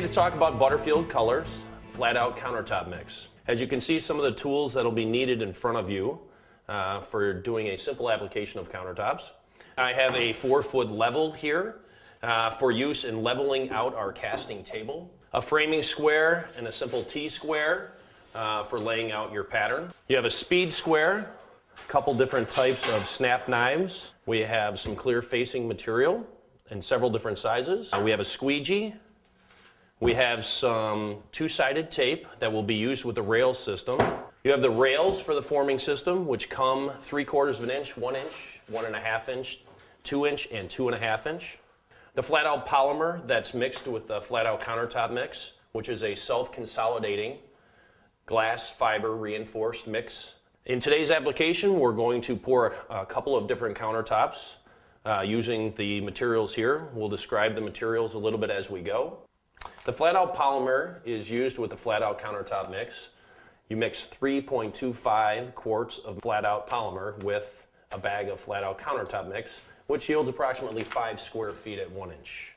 today to talk about Butterfield Color's Flat Out Countertop Mix. As you can see, some of the tools that'll be needed in front of you for doing a simple application of countertops. I have a 4-foot level here for use in leveling out our casting table. A framing square and a simple T-square for laying out your pattern. You have a speed square, a couple different types of snap knives. We have some clear facing material in several different sizes. We have a squeegee. We have some two-sided tape that will be used with the rail system. You have the rails for the forming system, which come 3/4 of an inch, 1 inch, 1.5 inch, 2 inch, and 2.5 inch. The flat out polymer that's mixed with the flat out countertop mix, which is a self-consolidating glass fiber reinforced mix. In today's application, we're going to pour a couple of different countertops using the materials here. We'll describe the materials a little bit as we go. The flat out polymer is used with the flat out countertop mix. You mix 3.25 quarts of flat out polymer with a bag of flat out countertop mix, which yields approximately 5 square feet at 1 inch.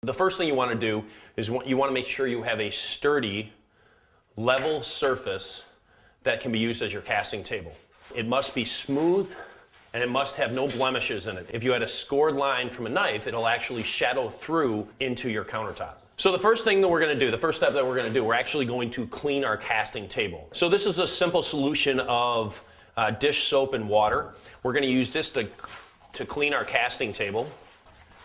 The first thing you want to do is you want to make sure you have a sturdy, level surface that can be used as your casting table. It must be smooth and it must have no blemishes in it. If you had a scored line from a knife, it'll actually shadow through into your countertop. So the first thing that we're going to do, the first step that we're going to do, we're actually going to clean our casting table. So this is a simple solution of dish soap and water. We're going to use this to clean our casting table,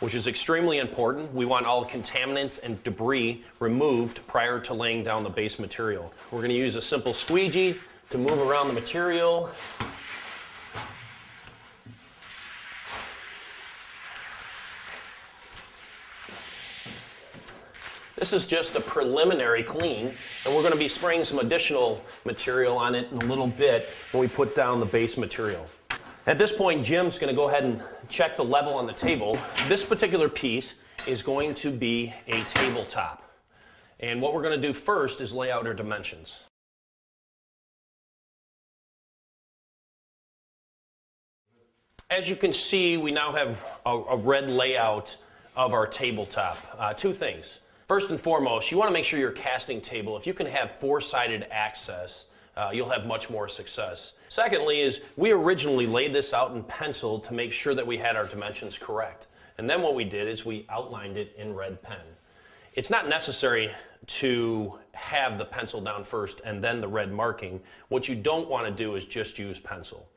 which is extremely important. We want all the contaminants and debris removed prior to laying down the base material. We're going to use a simple squeegee to move around the material. This is just a preliminary clean, and we're going to be spraying some additional material on it in a little bit when we put down the base material. At this point, Jim's going to go ahead and check the level on the table. This particular piece is going to be a tabletop. And what we're going to do first is lay out our dimensions. As you can see, we now have a red layout of our tabletop. Two things. First and foremost, you want to make sure your casting table, if you can have 4-sided access, you'll have much more success. Secondly is we originally laid this out in pencil to make sure that we had our dimensions correct. And then what we did is we outlined it in red pen. It's not necessary to have the pencil down first and then the red marking. What you don't want to do is just use pencil.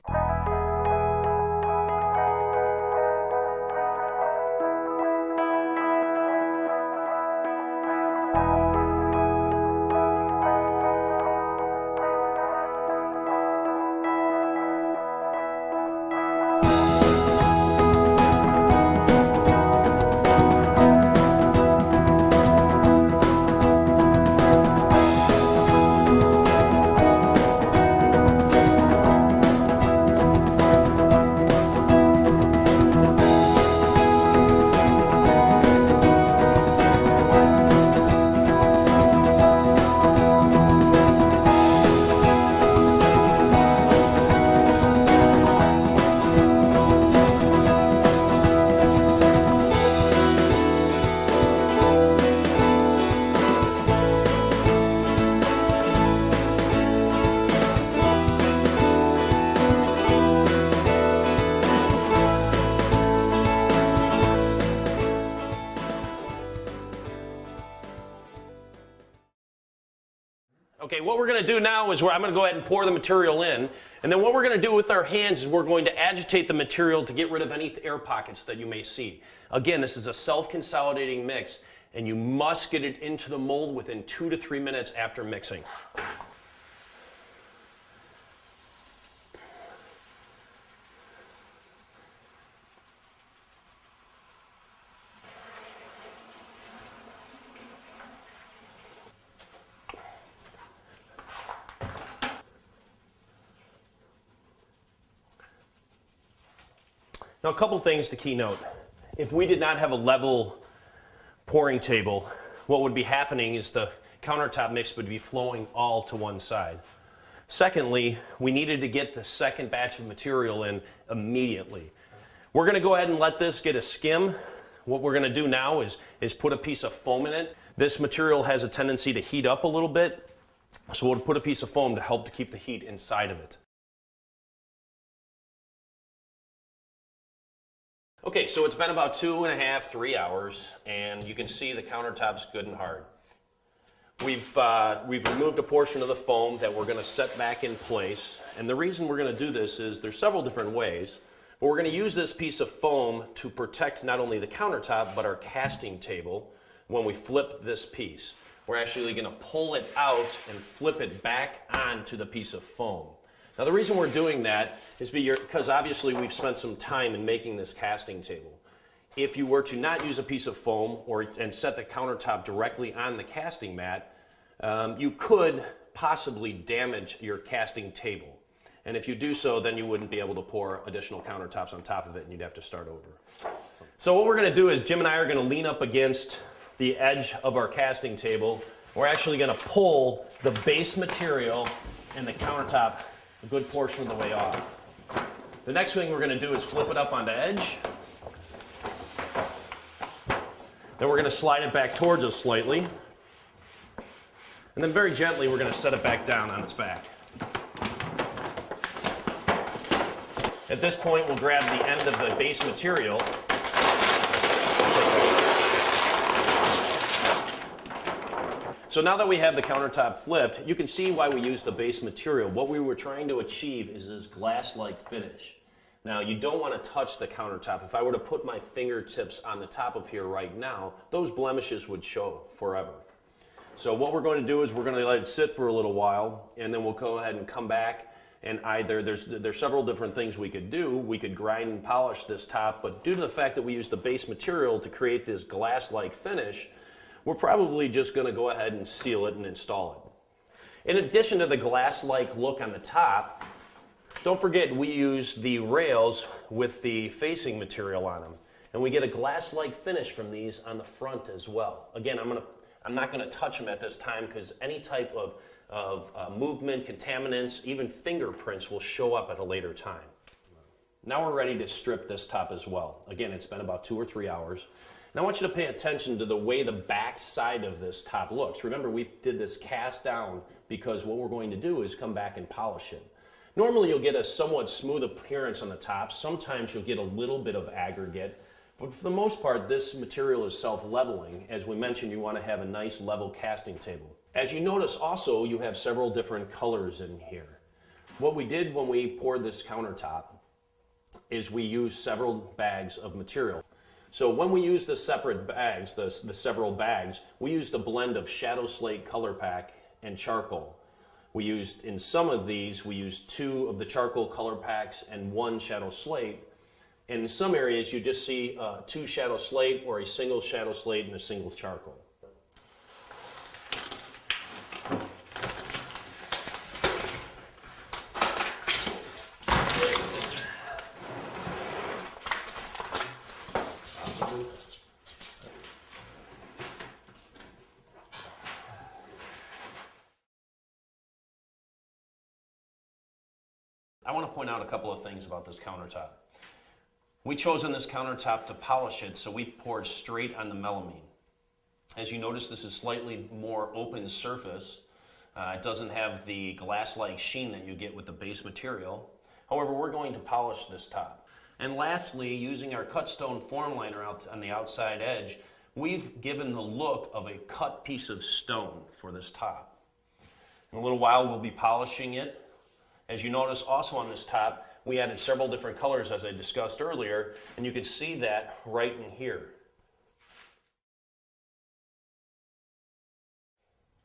Okay, what we're going to do now is I'm going to go ahead and pour the material in, and then what we're going to do with our hands is we're going to agitate the material to get rid of any air pockets that you may see. Again, this is a self-consolidating mix, and you must get it into the mold within 2 to 3 minutes after mixing. Now, a couple things to keynote. If we did not have a level pouring table, what would be happening is the countertop mix would be flowing all to one side. Secondly, we needed to get the second batch of material in immediately. We're going to go ahead and let this get a skim What we're going to do now is put a piece of foam in it. This material has a tendency to heat up a little bit, so we'll put a piece of foam to help to keep the heat inside of it. Okay, so it's been about 2.5, 3 hours, and you can see the countertop's good and hard. We've removed a portion of the foam that we're going to set back in place, and the reason we're going to do this is there's several different ways. But we're going to use this piece of foam to protect not only the countertop, but our casting table when we flip this piece. We're actually going to pull it out and flip it back onto the piece of foam. Now the reason we're doing that is because obviously we've spent some time in making this casting table. If you were to not use a piece of foam and set the countertop directly on the casting mat, you could possibly damage your casting table. And if you do so, then you wouldn't be able to pour additional countertops on top of it and you'd have to start over. So what we're going to do is Jim and I are going to lean up against the edge of our casting table. We're actually going to pull the base material and the countertop a good portion of the way off. The next thing we're going to do is flip it up on the edge. Then we're going to slide it back towards us slightly. And then very gently we're going to set it back down on its back. At this point, we'll grab the end of the base material. So now that we have the countertop flipped, you can see why we use the base material. What we were trying to achieve is this glass-like finish. Now, you don't want to touch the countertop. If I were to put my fingertips on the top of here right now, those blemishes would show forever. So what we're going to do is we're going to let it sit for a little while, and then we'll go ahead and come back. And either there's several different things we could do. We could grind and polish this top, but due to the fact that we use the base material to create this glass-like finish, we're probably just going to go ahead and seal it and install it. In addition to the glass-like look on the top, don't forget we use the rails with the facing material on them, and we get a glass-like finish from these on the front as well. Again, I'm not going to touch them at this time because any type of movement, contaminants, even fingerprints will show up at a later time. Now we're ready to strip this top as well. Again, it's been about 2 or 3 hours. And I want you to pay attention to the way the back side of this top looks. Remember, we did this cast down because what we're going to do is come back and polish it. Normally you'll get a somewhat smooth appearance on the top. Sometimes you'll get a little bit of aggregate. But for the most part, this material is self-leveling. As we mentioned, you want to have a nice level casting table. As you notice also, you have several different colors in here. What we did when we poured this countertop is we used several bags of material. So when we use the separate bags, the several bags, we used a blend of Shadow Slate Color Pack and charcoal. In some of these, we used 2 of the charcoal color packs and 1 Shadow Slate. And in some areas, you just see 2 Shadow Slate or a single Shadow Slate and a single charcoal. I want to point out a couple of things about this countertop. We chosen this countertop to polish it, so we poured straight on the melamine. As you notice, this is slightly more open surface. It doesn't have the glass-like sheen that you get with the base material. However, we're going to polish this top. And lastly, using our cut stone form liner out on the outside edge, we've given the look of a cut piece of stone for this top. In a little while, we'll be polishing it. As you notice also on this top, we added several different colors as I discussed earlier, and you can see that right in here.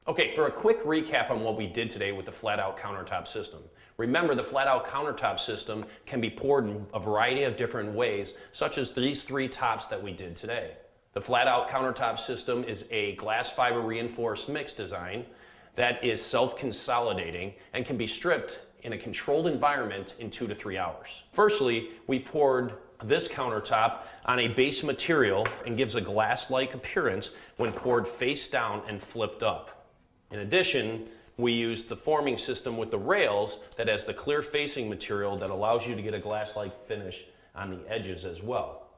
Okay, for a quick recap on what we did today with the Flat Out Countertop system. Remember, the Flat Out Countertop system can be poured in a variety of different ways, such as these 3 tops that we did today. The Flat Out Countertop system is a glass fiber reinforced mix design that is self-consolidating and can be stripped in a controlled environment in 2 to 3 hours. Firstly, we poured this countertop on a base material and gives a glass-like appearance when poured face down and flipped up. In addition, we used the forming system with the rails that has the clear facing material that allows you to get a glass-like finish on the edges as well.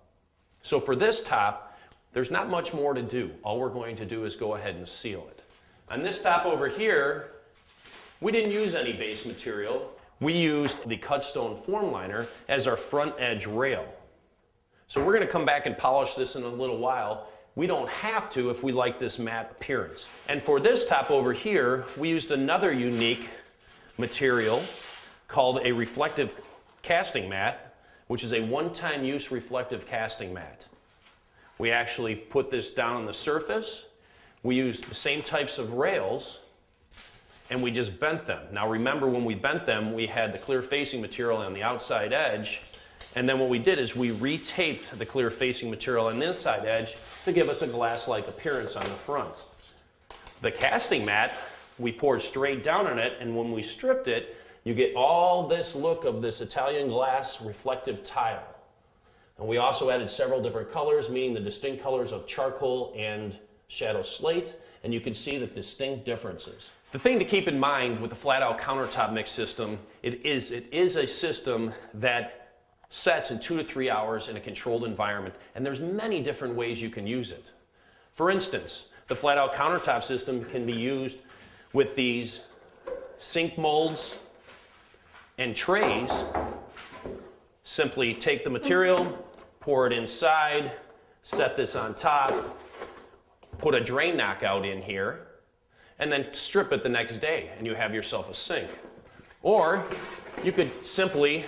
So for this top, There's not much more to do. All we're going to do is go ahead and seal it. On this top over here, we didn't use any base material. We used the cut stone form liner as our front edge rail. So we're going to come back and polish this in a little while. We don't have to if we like this matte appearance. And for this top over here, we used another unique material called a reflective casting mat, which is a one-time use reflective casting mat. We actually put this down on the surface. We used the same types of rails, and we just bent them. Now remember, when we bent them, we had the clear facing material on the outside edge, and then what we did is we retaped the clear facing material on the inside edge to give us a glass-like appearance on the front. The casting mat, we poured straight down on it, and when we stripped it, you get all this look of this Italian glass reflective tile. And we also added several different colors, meaning the distinct colors of charcoal and shadow slate, and you can see the distinct differences. The thing to keep in mind with the Flat Out Countertop mix system, it is a system that sets in 2 to 3 hours in a controlled environment, and there's many different ways you can use it. For instance, the Flat Out Countertop system can be used with these sink molds and trays. Simply take the material, pour it inside, set this on top, put a drain knockout in here, and then strip it the next day, and you have yourself a sink. Or you could simply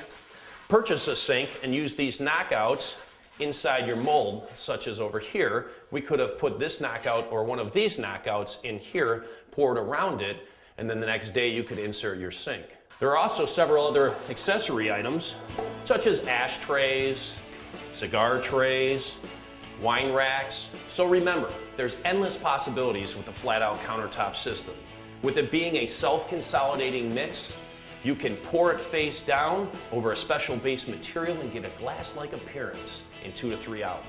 purchase a sink and use these knockouts inside your mold, such as over here. We could have put this knockout or one of these knockouts in here, poured around it, and then the next day you could insert your sink. There are also several other accessory items, such as ashtrays, cigar trays, wine racks. So remember, there's endless possibilities with the Flat Out Countertop system. With it being a self-consolidating mix, you can pour it face down over a special base material and get a glass-like appearance in 2 to 3 hours.